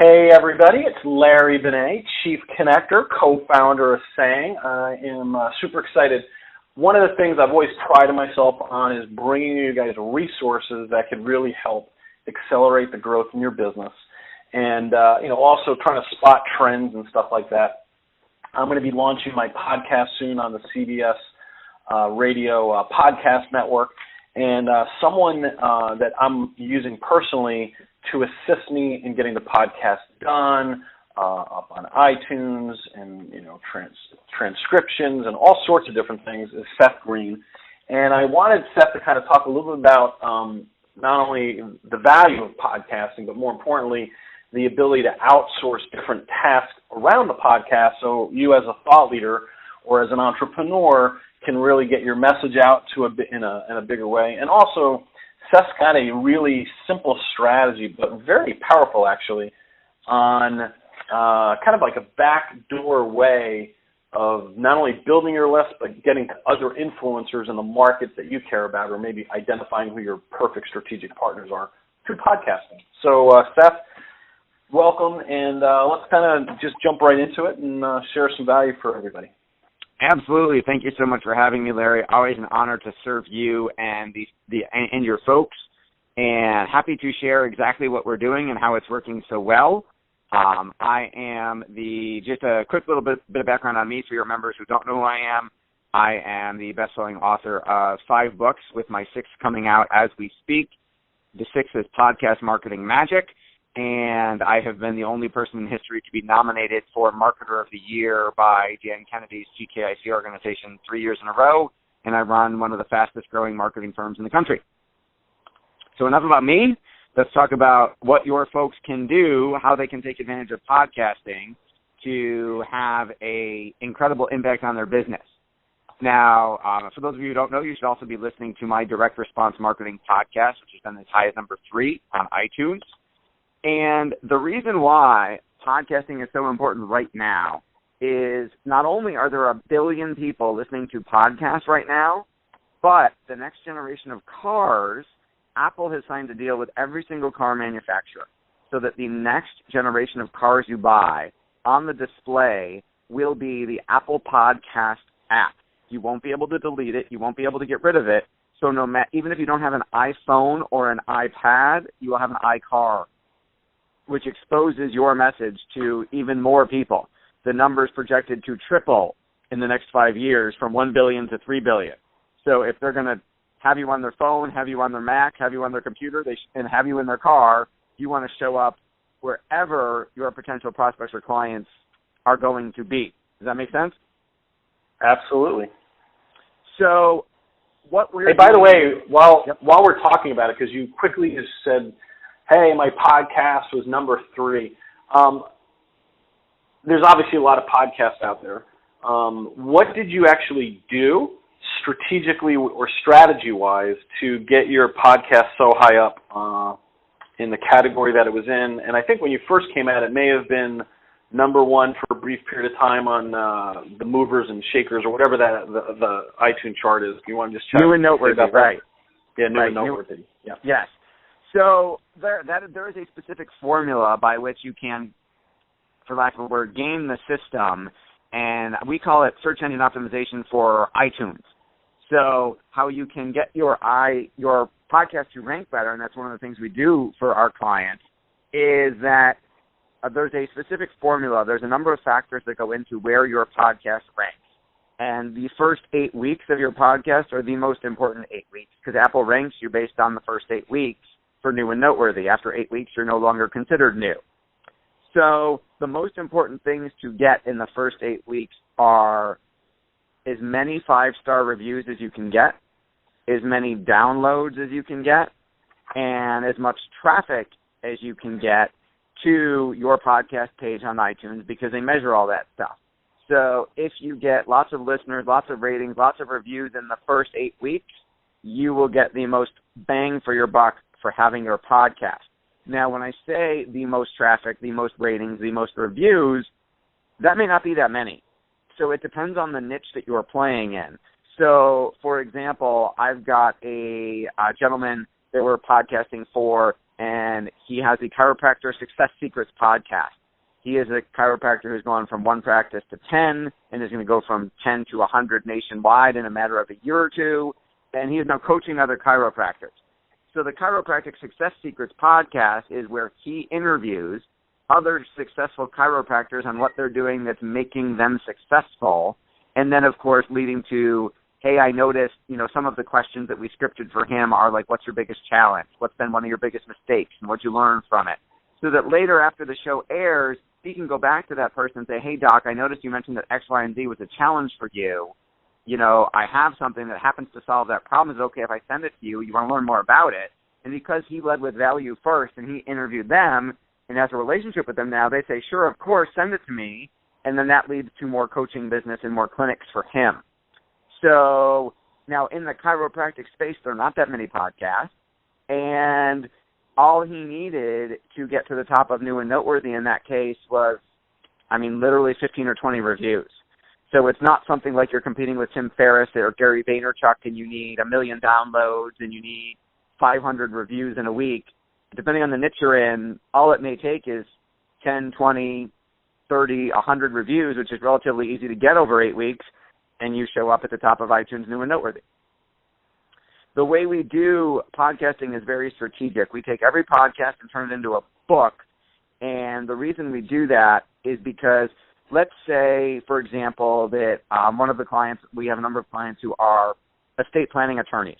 Hey everybody, it's Larry Benet, Chief Connector, co-founder of Sang. I am super excited. One of the things I've always prided myself on is bringing you guys resources that can really help accelerate the growth in your business, and also trying to spot trends and stuff like that. I'm going to be launching my podcast soon on the CBS radio podcast network, and someone that I'm using personally to assist me in getting the podcast done, up on iTunes, and transcriptions and all sorts of different things is Seth Green. And I wanted Seth to kind of talk a little bit about not only the value of podcasting, but more importantly, the ability to outsource different tasks around the podcast so you as a thought leader or as an entrepreneur can really get your message out to in a bigger way. And also, Seth's got a really simple strategy, but very powerful actually, on kind of like a backdoor way of not only building your list, but getting to other influencers in the markets that you care about, or maybe identifying who your perfect strategic partners are through podcasting. So, Seth, welcome, and let's kind of just jump right into it and share some value for everybody. Absolutely. Thank you so much for having me, Larry. Always an honor to serve you and and your folks, and happy to share exactly what we're doing and how it's working so well. I am just a quick little bit of background on me for your members who don't know who I am. I am the best-selling author of 5 books, with my 6th coming out as we speak. The 6th is Podcast Marketing Magic, and I have been the only person in history to be nominated for Marketer of the Year by Dan Kennedy's GKIC organization 3 years in a row, and I run one of the fastest-growing marketing firms in the country. So enough about me. Let's talk about what your folks can do, how they can take advantage of podcasting to have an incredible impact on their business. Now, for those of you who don't know, you should also be listening to my direct response marketing podcast, which has been as high as number 3 on iTunes. And the reason why podcasting is so important right now is not only are there 1 billion people listening to podcasts right now, but the next generation of cars, Apple has signed a deal with every single car manufacturer so that the next generation of cars you buy on the display will be the Apple Podcast app. You won't be able to delete it. You won't be able to get rid of it. So even if you don't have an iPhone or an iPad, you will have an iCar, which exposes your message to even more people. The number's projected to triple in the next 5 years, from 1 billion to 3 billion. So if they're going to have you on their phone, have you on their Mac, have you on their computer, and have you in their car, you want to show up wherever your potential prospects or clients are going to be. Does that make sense? Absolutely. So what we're Hey, by the way, while we're talking about it, because you quickly just said, hey, my podcast was number 3. There's obviously a lot of podcasts out there. What did you actually do strategically or strategy-wise to get your podcast so high up in the category that it was in? And I think when you first came out, it may have been number 1 for a brief period of time on the movers and shakers or whatever the iTunes chart is. Do you want to just check? New and noteworthy, right. Yeah, new and noteworthy. Yeah. Yes. So there is a specific formula by which you can, for lack of a word, game the system, and we call it search engine optimization for iTunes. So how you can get your podcast to rank better, and that's one of the things we do for our clients, is that there's a specific formula. There's a number of factors that go into where your podcast ranks. And the first 8 weeks of your podcast are the most important 8 weeks, because Apple ranks you based on the first 8 weeks for new and noteworthy. After 8 weeks, you're no longer considered new. So the most important things to get in the first 8 weeks are as many 5-star reviews as you can get, as many downloads as you can get, and as much traffic as you can get to your podcast page on iTunes, because they measure all that stuff. So if you get lots of listeners, lots of ratings, lots of reviews in the first 8 weeks, you will get the most bang for your buck for having your podcast. Now, when I say the most traffic, the most ratings, the most reviews, that may not be that many. So it depends on the niche that you're playing in. So, for example, I've got a gentleman that we're podcasting for and he has the Chiropractor Success Secrets podcast. He is a chiropractor who's gone from one practice to 10 and is going to go from 10 to 100 nationwide in a matter of a year or two, and he is now coaching other chiropractors. So the Chiropractic Success Secrets podcast is where he interviews other successful chiropractors on what they're doing that's making them successful, and then, of course, leading to, hey, I noticed, some of the questions that we scripted for him are like, what's your biggest challenge? What's been one of your biggest mistakes? And what'd you learn from it? So that later after the show airs, he can go back to that person and say, hey, Doc, I noticed you mentioned that X, Y, and Z was a challenge for you. I have something that happens to solve that problem. Is it okay if I send it to you? You want to learn more about it? And because he led with value first and he interviewed them and has a relationship with them now, they say, sure, of course, send it to me. And then that leads to more coaching business and more clinics for him. So now in the chiropractic space, there are not that many podcasts. And all he needed to get to the top of new and noteworthy in that case was, literally 15 or 20 reviews. So it's not something like you're competing with Tim Ferriss or Gary Vaynerchuk and you need 1 million downloads and you need 500 reviews in a week. Depending on the niche you're in, all it may take is 10, 20, 30, 100 reviews, which is relatively easy to get over 8 weeks, and you show up at the top of iTunes new and noteworthy. The way we do podcasting is very strategic. We take every podcast and turn it into a book, and the reason we do that is because let's say, for example, that one of the clients, we have a number of clients who are estate planning attorneys.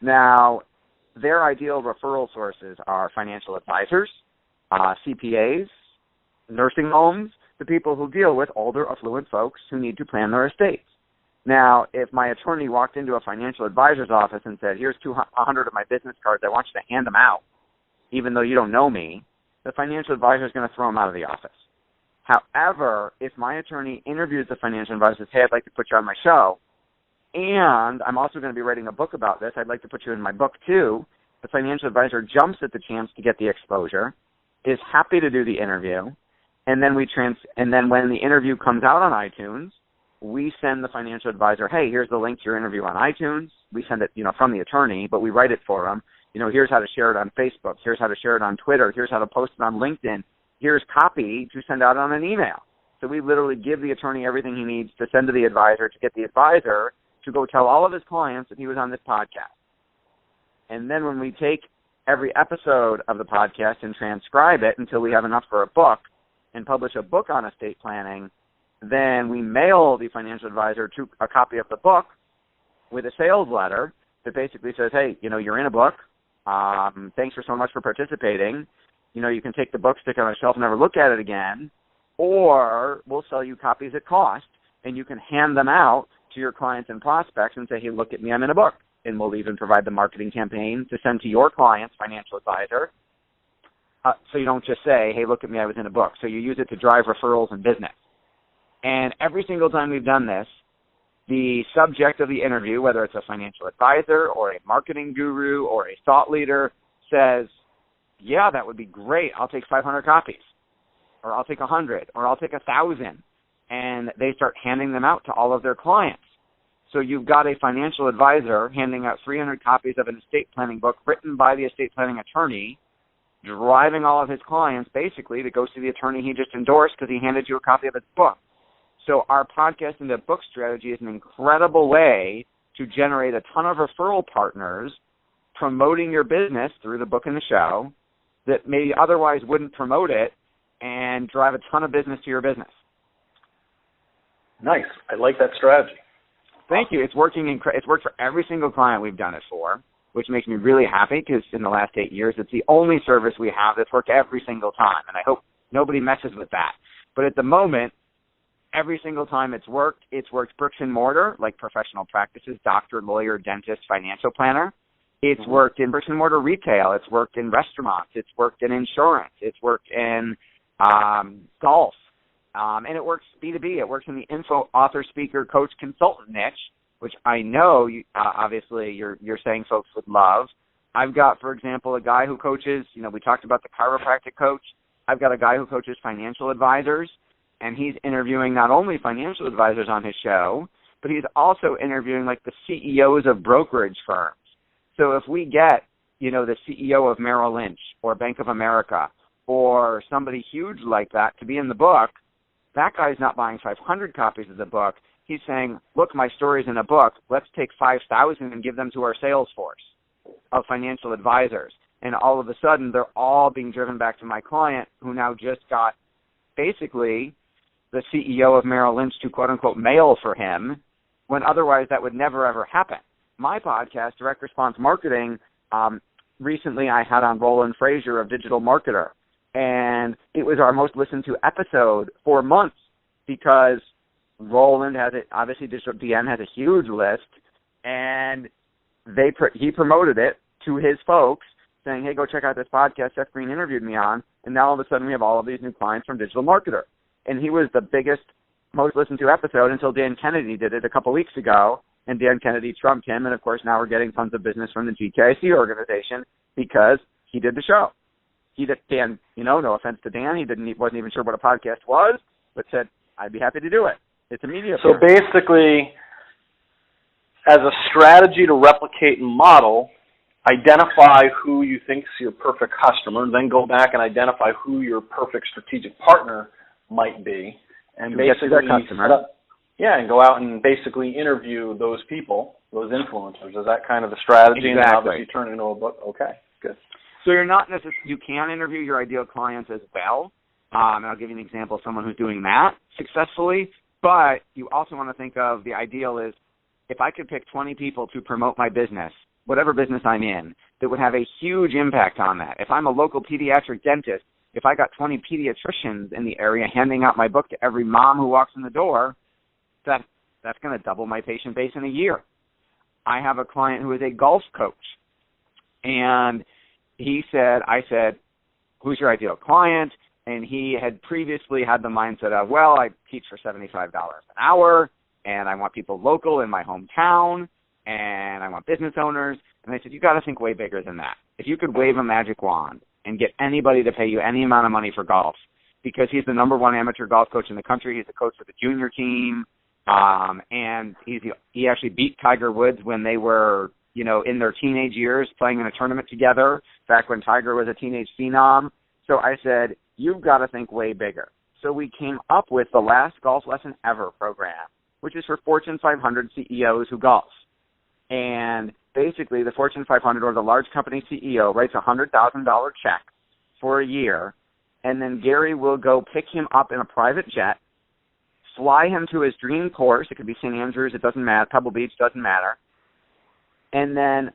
Now, their ideal referral sources are financial advisors, CPAs, nursing homes, the people who deal with older, affluent folks who need to plan their estates. Now, if my attorney walked into a financial advisor's office and said, here's 100 of my business cards, I want you to hand them out, even though you don't know me, the financial advisor is going to throw them out of the office. However, if my attorney interviews the financial advisor and says, hey, I'd like to put you on my show, and I'm also going to be writing a book about this, I'd like to put you in my book too, the financial advisor jumps at the chance to get the exposure, is happy to do the interview, and then when the interview comes out on iTunes, we send the financial advisor, hey, here's the link to your interview on iTunes. We send it, from the attorney, but we write it for them. Here's how to share it on Facebook. Here's how to share it on Twitter. Here's how to post it on LinkedIn. Here's copy to send out on an email. So we literally give the attorney everything he needs to send to the advisor to get the advisor to go tell all of his clients that he was on this podcast. And then when we take every episode of the podcast and transcribe it until we have enough for a book and publish a book on estate planning, then we mail the financial advisor a copy of the book with a sales letter that basically says, hey, you're in a book. Thanks so much for participating. You can take the book, stick it on a shelf, and never look at it again, or we'll sell you copies at cost, and you can hand them out to your clients and prospects and say, hey, look at me, I'm in a book. And we'll even provide the marketing campaign to send to your client's financial advisor. So you don't just say, hey, look at me, I was in a book. So you use it to drive referrals and business. And every single time we've done this, the subject of the interview, whether it's a financial advisor or a marketing guru or a thought leader, says, yeah, that would be great. I'll take 500 copies, or I'll take 100, or I'll take 1,000. And they start handing them out to all of their clients. So you've got a financial advisor handing out 300 copies of an estate planning book written by the estate planning attorney, driving all of his clients basically to go see the attorney he just endorsed because he handed you a copy of his book. So our podcast and the book strategy is an incredible way to generate a ton of referral partners promoting your business through the book and the show that maybe otherwise wouldn't promote it and drive a ton of business to your business. Nice. I like that strategy. Thank you. It's working. It's worked for every single client we've done it for, which makes me really happy because in the last 8 years, it's the only service we have that's worked every single time, and I hope nobody messes with that. But at the moment, every single time it's worked bricks and mortar, like professional practices, doctor, lawyer, dentist, financial planner. It's worked in bricks and mortar retail. It's worked in restaurants. It's worked in insurance. It's worked in golf. And it works B2B. It works in the info, author, speaker, coach, consultant niche, which I know, obviously, you're saying folks would love. I've got, for example, a guy who coaches, we talked about the chiropractic coach. I've got a guy who coaches financial advisors, and he's interviewing not only financial advisors on his show, but he's also interviewing, like, the CEOs of brokerage firms. So if we get the CEO of Merrill Lynch or Bank of America or somebody huge like that to be in the book, that guy's not buying 500 copies of the book. He's saying, look, my story's in a book. Let's take 5,000 and give them to our sales force of financial advisors. And all of a sudden, they're all being driven back to my client, who now just got basically the CEO of Merrill Lynch to, quote-unquote, mail for him, when otherwise that would never, ever happen. My podcast, Direct Response Marketing, recently I had on Roland Frazier of Digital Marketer, and it was our most listened to episode for months because Roland has it. Obviously, Digital DN has a huge list, and he promoted it to his folks, saying, hey, go check out this podcast Seth Green interviewed me on, and now all of a sudden we have all of these new clients from Digital Marketer. And he was the biggest, most listened to episode until Dan Kennedy did it a couple weeks ago, and Dan Kennedy trumped him, and of course now we're getting tons of business from the GKIC organization because he did the show. Dan, no offense to Dan, he wasn't even sure what a podcast was, but said, I'd be happy to do it. It's a media So appearance. basically, as a strategy to replicate and model, identify who you think is your perfect customer, and then go back and identify who your perfect strategic partner might be, and basically and go out and basically interview those people, those influencers. Is that kind of the strategy? Exactly. And obviously turn it into a book. Okay, good. So you're not necessarily, you can interview your ideal clients as well. And I'll give you an example of someone who's doing that successfully. But you also want to think of the ideal is, if I could pick 20 people to promote my business, whatever business I'm in, that would have a huge impact on that. If I'm a local pediatric dentist, if I got 20 pediatricians in the area handing out my book to every mom who walks in the door, that's going to double my patient base in a year. I have a client who is a golf coach, and I said, who's your ideal client? And he had previously had the mindset of, well, I teach for $75 an hour, and I want people local in my hometown, and I want business owners. And I said, you got to think way bigger than that. If you could wave a magic wand and get anybody to pay you any amount of money for golf, because he's the #1 amateur golf coach in the country. He's the coach for the junior team, and he actually beat Tiger Woods when they were, in their teenage years playing in a tournament together, back when Tiger was a teenage phenom. So I said, you've got to think way bigger. So we came up with the Last Golf Lesson Ever program, which is for Fortune 500 CEOs who golf. And basically the Fortune 500 or the large company CEO writes a $100,000 check for a year, and then Gary will go pick him up in a private jet, fly him to his dream course. It could be St. Andrews, it doesn't matter, Pebble Beach, doesn't matter. And then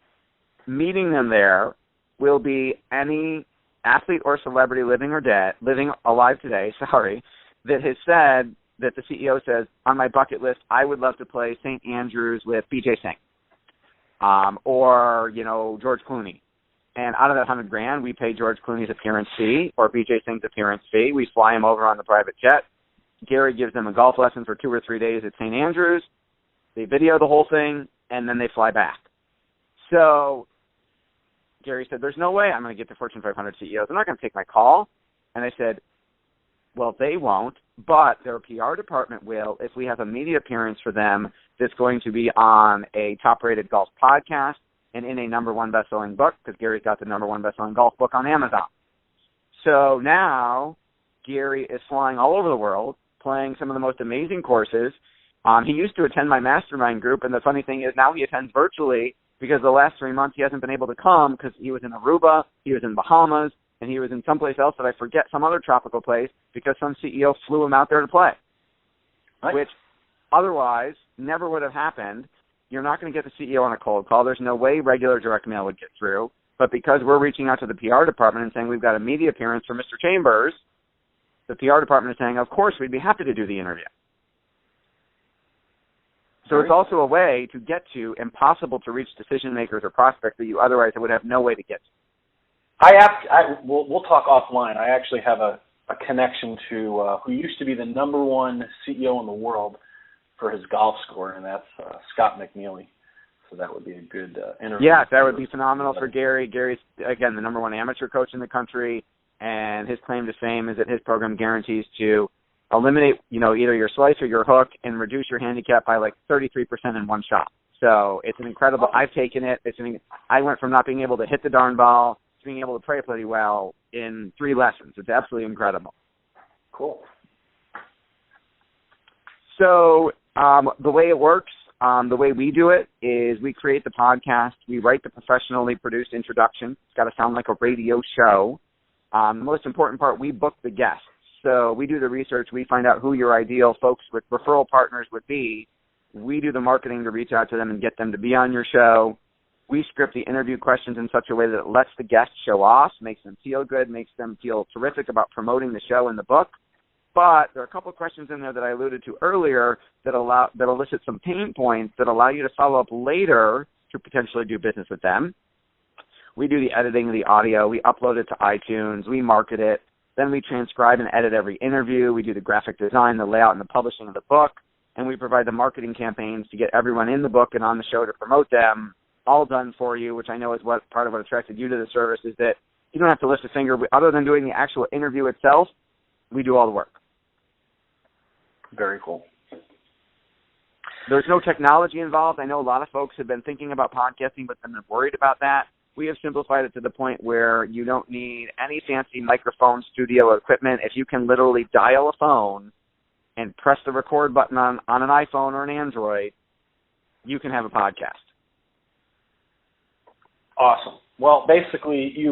meeting them there will be any athlete or celebrity living alive today, that has said, that the CEO says, on my bucket list, I would love to play St. Andrews with BJ Singh, or, George Clooney. And out of that $100,000, we pay George Clooney's appearance fee or BJ Singh's appearance fee. We fly him over on the private jet. Gary gives them a golf lesson for 2 or 3 days at St. Andrews. They video the whole thing, and then they fly back. So Gary said, there's no way I'm going to get to Fortune 500 CEOs. They're not going to take my call. And I said, well, they won't, but their PR department will if we have a media appearance for them that's going to be on a top-rated golf podcast and in a #1 best-selling book, because Gary's got the #1 best-selling golf book on Amazon. So now Gary is flying all over the world, playing some of the most amazing courses. He used to attend my mastermind group, and the funny thing is now he attends virtually because the last 3 months he hasn't been able to come because he was in Aruba, he was in Bahamas, and he was in someplace else that I forget, some other tropical place, because some CEO flew him out there to play, right, which otherwise never would have happened. You're not going to get the CEO on a cold call. There's no way regular direct mail would get through. But because we're reaching out to the PR department and saying we've got a media appearance for Mr. Chambers, the PR department is saying, of course, we'd be happy to do the interview. So it's also a way to get to impossible to reach decision makers or prospects that you otherwise would have no way to get to. We'll talk offline. I actually have a connection to who used to be the #1 CEO in the world for his golf score, and that's Scott McNeely. So that would be a good interview. Yeah, that would be phenomenal for Gary. Gary's, again, the #1 amateur coach in the country, and his claim to fame is that his program guarantees to eliminate, either your slice or your hook and reduce your handicap by like 33% in one shot. So it's an incredible, I've taken it. I went from not being able to hit the darn ball to being able to pray pretty well in 3 lessons. It's absolutely incredible. Cool. So the way it works, the way we do it is we create the podcast. We write the professionally produced introduction. It's got to sound like a radio show. The most important part, we book the guests. So we do the research. We find out who your ideal folks with referral partners would be. We do the marketing to reach out to them and get them to be on your show. We script the interview questions in such a way that it lets the guests show off, makes them feel good, makes them feel terrific about promoting the show in the book. But there are a couple of questions in there that I alluded to earlier that elicit some pain points that allow you to follow up later to potentially do business with them. We do the editing of the audio. We upload it to iTunes. We market it. Then we transcribe and edit every interview. We do the graphic design, the layout, and the publishing of the book. And we provide the marketing campaigns to get everyone in the book and on the show to promote them, all done for you, which I know is part of what attracted you to the service, is that you don't have to lift a finger. Other than doing the actual interview itself, we do all the work. Very cool. There's no technology involved. I know a lot of folks have been thinking about podcasting, but then they're worried about that. We have simplified it to the point where you don't need any fancy microphone studio equipment. If you can literally dial a phone and press the record button on an iPhone or an Android, you can have a podcast. Awesome. Well, you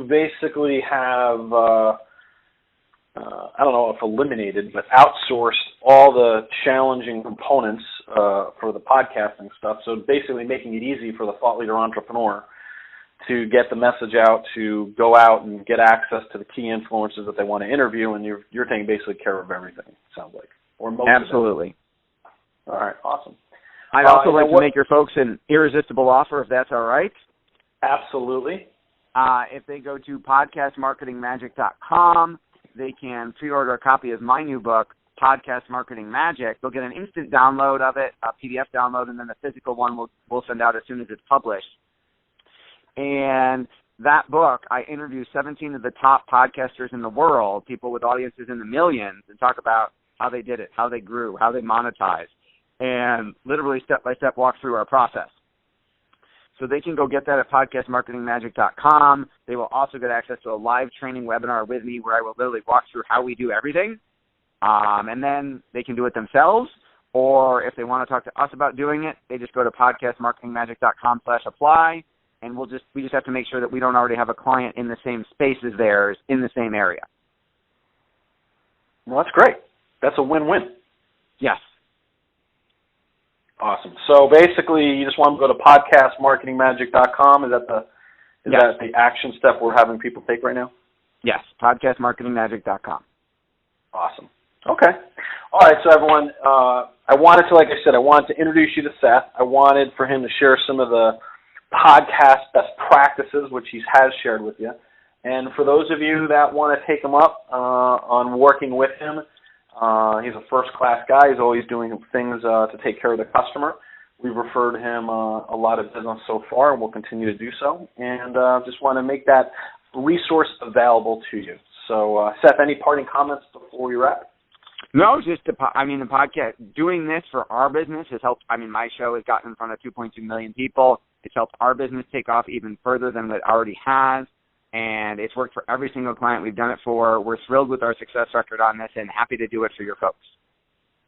have, I don't know if eliminated, but outsourced all the challenging components for the podcasting stuff. So basically making it easy for the thought leader entrepreneur to get the message out, to go out and get access to the key influencers that they want to interview, and you're taking basically care of everything, it sounds like. Or most Absolutely. Of it. All right, awesome. I'd also like to make your folks an irresistible offer, if that's all right. Absolutely. If they go to podcastmarketingmagic.com, they can pre-order a copy of my new book, Podcast Marketing Magic. They'll get an instant download of it, a PDF download, and then the physical one we'll send out as soon as it's published. And that book, I interview 17 of the top podcasters in the world, people with audiences in the millions, and talk about how they did it, how they grew, how they monetized, and literally step-by-step walk through our process. So they can go get that at podcastmarketingmagic.com. They will also get access to a live training webinar with me where I will literally walk through how we do everything. And then they can do it themselves, or if they want to talk to us about doing it, they just go to podcastmarketingmagic.com/apply, and we just have to make sure that we don't already have a client in the same space as theirs in the same area. Well, that's great. That's a win-win. Yes. Awesome. So basically, you just want to go to podcastmarketingmagic.com. Is that the action step we're having people take right now? Yes, podcastmarketingmagic.com. Awesome. Okay. All right, so everyone, I wanted to introduce you to Seth. I wanted for him to share some of the podcast best practices, which he has shared with you. And for those of you that want to take him up on working with him, he's a first-class guy. He's always doing things to take care of the customer. We've referred him a lot of business so far, and we'll continue to do so. And just want to make that resource available to you. So, Seth, any parting comments before we wrap? No, just the podcast, doing this for our business has helped. My show has gotten in front of 2.2 million people. It's helped our business take off even further than it already has. And it's worked for every single client we've done it for. We're thrilled with our success record on this and happy to do it for your folks.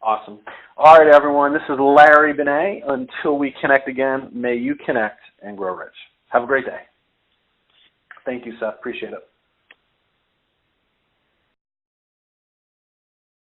Awesome. All right, everyone. This is Larry Benet. Until we connect again, may you connect and grow rich. Have a great day. Thank you, Seth. Appreciate it.